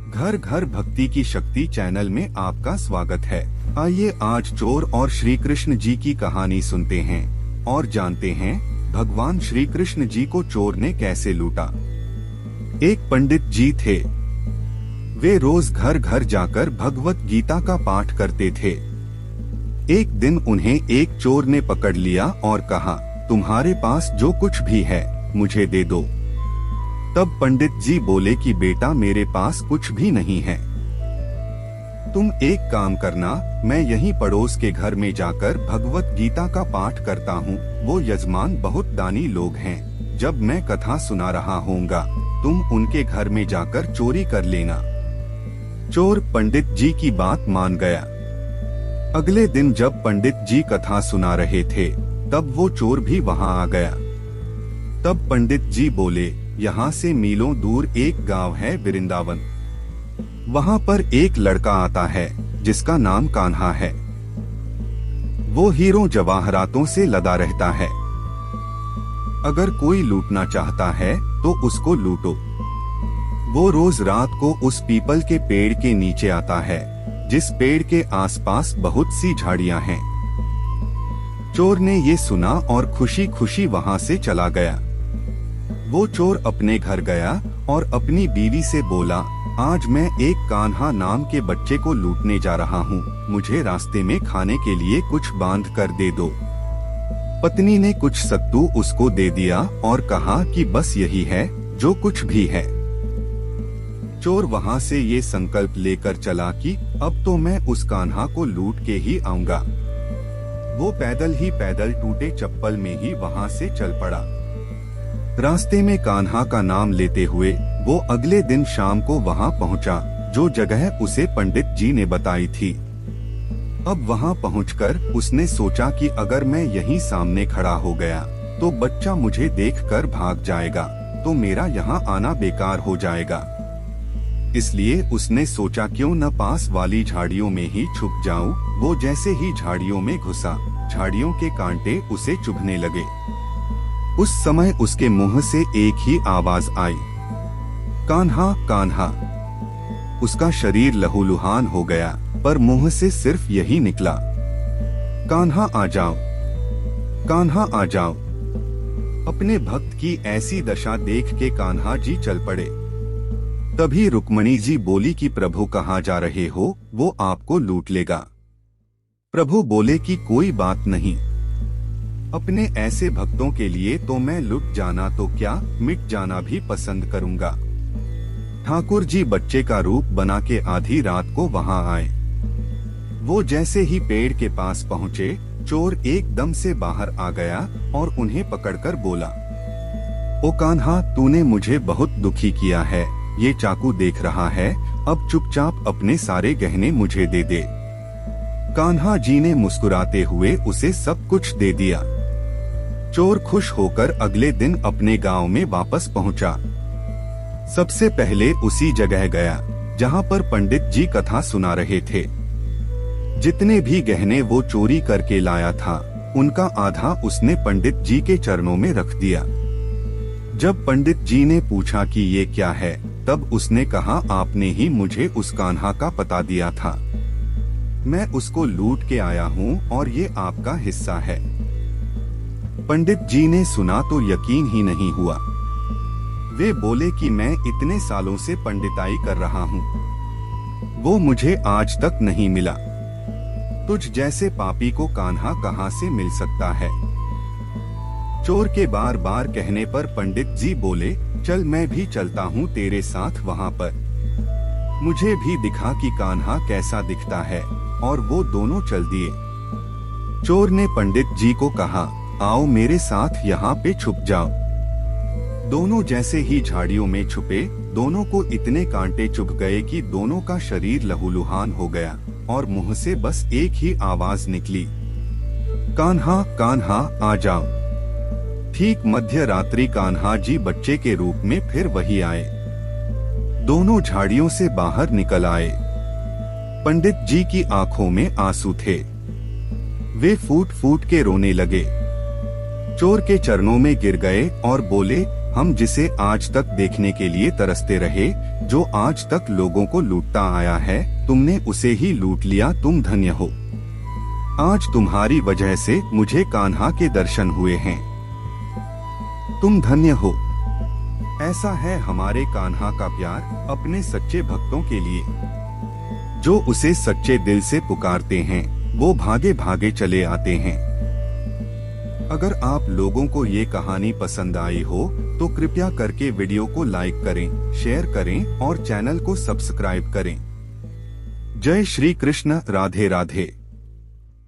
घर घर भक्ति की शक्ति चैनल में आपका स्वागत है। आइए आज चोर और श्री कृष्ण जी की कहानी सुनते हैं और जानते हैं भगवान श्री कृष्ण जी को चोर ने कैसे लूटा। एक पंडित जी थे। वे रोज घर घर जाकर भगवत गीता का पाठ करते थे। एक दिन उन्हें एक चोर ने पकड़ लिया और कहा, तुम्हारे पास जो कुछ भी है मुझे दे दो। तब पंडित जी बोले कि बेटा मेरे पास कुछ भी नहीं है। तुम एक काम करना, मैं यहीं पड़ोस के घर में जाकर भगवत गीता का पाठ करता हूँ। वो यजमान बहुत दानी लोग हैं। जब मैं कथा सुना रहा होऊंगा तुम उनके घर में जाकर चोरी कर लेना। चोर पंडित जी की बात मान गया। अगले दिन जब पंडित जी कथा सुना रहे थे तब वो चोर भी वहां आ गया। तब पंडित जी बोले, यहाँ से मीलों दूर एक गांव है वृंदावन। वहाँ पर एक लड़का आता है जिसका नाम कान्हा है। वो हीरों जवाहरातों से लदा रहता है। अगर कोई लूटना चाहता है तो उसको लूटो। वो रोज रात को उस पीपल के पेड़ के नीचे आता है जिस पेड़ के आसपास बहुत सी झाड़ियां हैं। चोर ने ये सुना और खुशी खुशी वहां से चला गया। वो चोर अपने घर गया और अपनी बीवी से बोला, आज मैं एक कान्हा नाम के बच्चे को लूटने जा रहा हूँ। मुझे रास्ते में खाने के लिए कुछ बांध कर दे दो। पत्नी ने कुछ सत्तू उसको दे दिया और कहा कि बस यही है जो कुछ भी है। चोर वहाँ से ये संकल्प लेकर चला कि अब तो मैं उस कान्हा को लूट के ही आऊंगा। वो पैदल ही पैदल टूटे चप्पल में ही वहाँ से चल पड़ा। रास्ते में कान्हा का नाम लेते हुए वो अगले दिन शाम को वहां पहुंचा जो जगह उसे पंडित जी ने बताई थी। अब वहां पहुंचकर उसने सोचा कि अगर मैं यहीं सामने खड़ा हो गया तो बच्चा मुझे देखकर भाग जाएगा, तो मेरा यहाँ आना बेकार हो जाएगा। इसलिए उसने सोचा क्यों न पास वाली झाड़ियों में ही छुप जाऊं। वो जैसे ही झाड़ियों में घुसा, झाड़ियों के कांटे उसे चुभने लगे। उस समय उसके मुंह से एक ही आवाज आई, कान्हा कान्हा। उसका शरीर लहूलुहान हो गया पर मुंह से सिर्फ यही निकला, कान्हा आ जाओ, कान्हा आ जाओ। अपने भक्त की ऐसी दशा देख के कान्हा जी चल पड़े। तभी रुक्मणी जी बोली कि प्रभु कहाँ जा रहे हो, वो आपको लूट लेगा। प्रभु बोले कि कोई बात नहीं, अपने ऐसे भक्तों के लिए तो मैं लुट जाना तो क्या मिट जाना भी पसंद करूंगा। ठाकुर जी बच्चे का रूप बना के आधी रात को वहां आए। वो जैसे ही पेड़ के पास पहुँचे, चोर एकदम से बाहर आ गया और उन्हें पकड़कर बोला, ओ कान्हा, तूने मुझे बहुत दुखी किया है। ये चाकू देख रहा है, अब चुपचाप अपने सारे गहने मुझे दे दे। कान्हा जी ने मुस्कुराते हुए उसे सब कुछ दे दिया। चोर खुश होकर अगले दिन अपने गांव में वापस पहुंचा। सबसे पहले उसी जगह गया जहां पर पंडित जी कथा सुना रहे थे। जितने भी गहने वो चोरी करके लाया था उनका आधा उसने पंडित जी के चरणों में रख दिया। जब पंडित जी ने पूछा कि ये क्या है, तब उसने कहा, आपने ही मुझे उस कान्हा का पता दिया था। मैं उसको लूट के आया हूँ और ये आपका हिस्सा है। पंडित जी ने सुना तो यकीन ही नहीं हुआ। वे बोले कि मैं इतने सालों से पंडिताई कर रहा हूँ, वो मुझे आज तक नहीं मिला। तुझ जैसे पापी को कान्हा कहाँ से मिल सकता है। चोर के बार बार कहने पर पंडित जी बोले, चल मैं भी चलता हूँ तेरे साथ वहाँ पर। मुझे भी दिखा कि कान्हा कैसा दिखता है। और वो दोनों चल दिए। चोर ने पंडित जी को कहा, आओ मेरे साथ यहाँ पे छुप जाओ। दोनों जैसे ही झाड़ियों में छुपे, दोनों को इतने कांटे चुभ गए कि दोनों का शरीर लहूलुहान हो गया और मुंह से बस एक ही आवाज निकली, कान्हा कान्हा आ जाओ। ठीक मध्य रात्रि कान्हा जी बच्चे के रूप में फिर वही आए। दोनों झाड़ियों से बाहर निकल आए। पंडित जी की आंखों में आंसू थे। वे फूट फूट के रोने लगे। चोर के चरणों में गिर गए और बोले, हम जिसे आज तक देखने के लिए तरसते रहे, जो आज तक लोगों को लूटता आया है, तुमने उसे ही लूट लिया। तुम धन्य हो। आज तुम्हारी वजह से मुझे कान्हा के दर्शन हुए हैं। तुम धन्य हो। ऐसा है हमारे कान्हा का प्यार अपने सच्चे भक्तों के लिए। जो उसे सच्चे दिल से पुकारते हैं, वो भागे भागे चले आते हैं। अगर आप लोगों को ये कहानी पसंद आई हो तो कृपया करके वीडियो को लाइक करें, शेयर करें और चैनल को सब्सक्राइब करें। जय श्री कृष्ण। राधे राधे।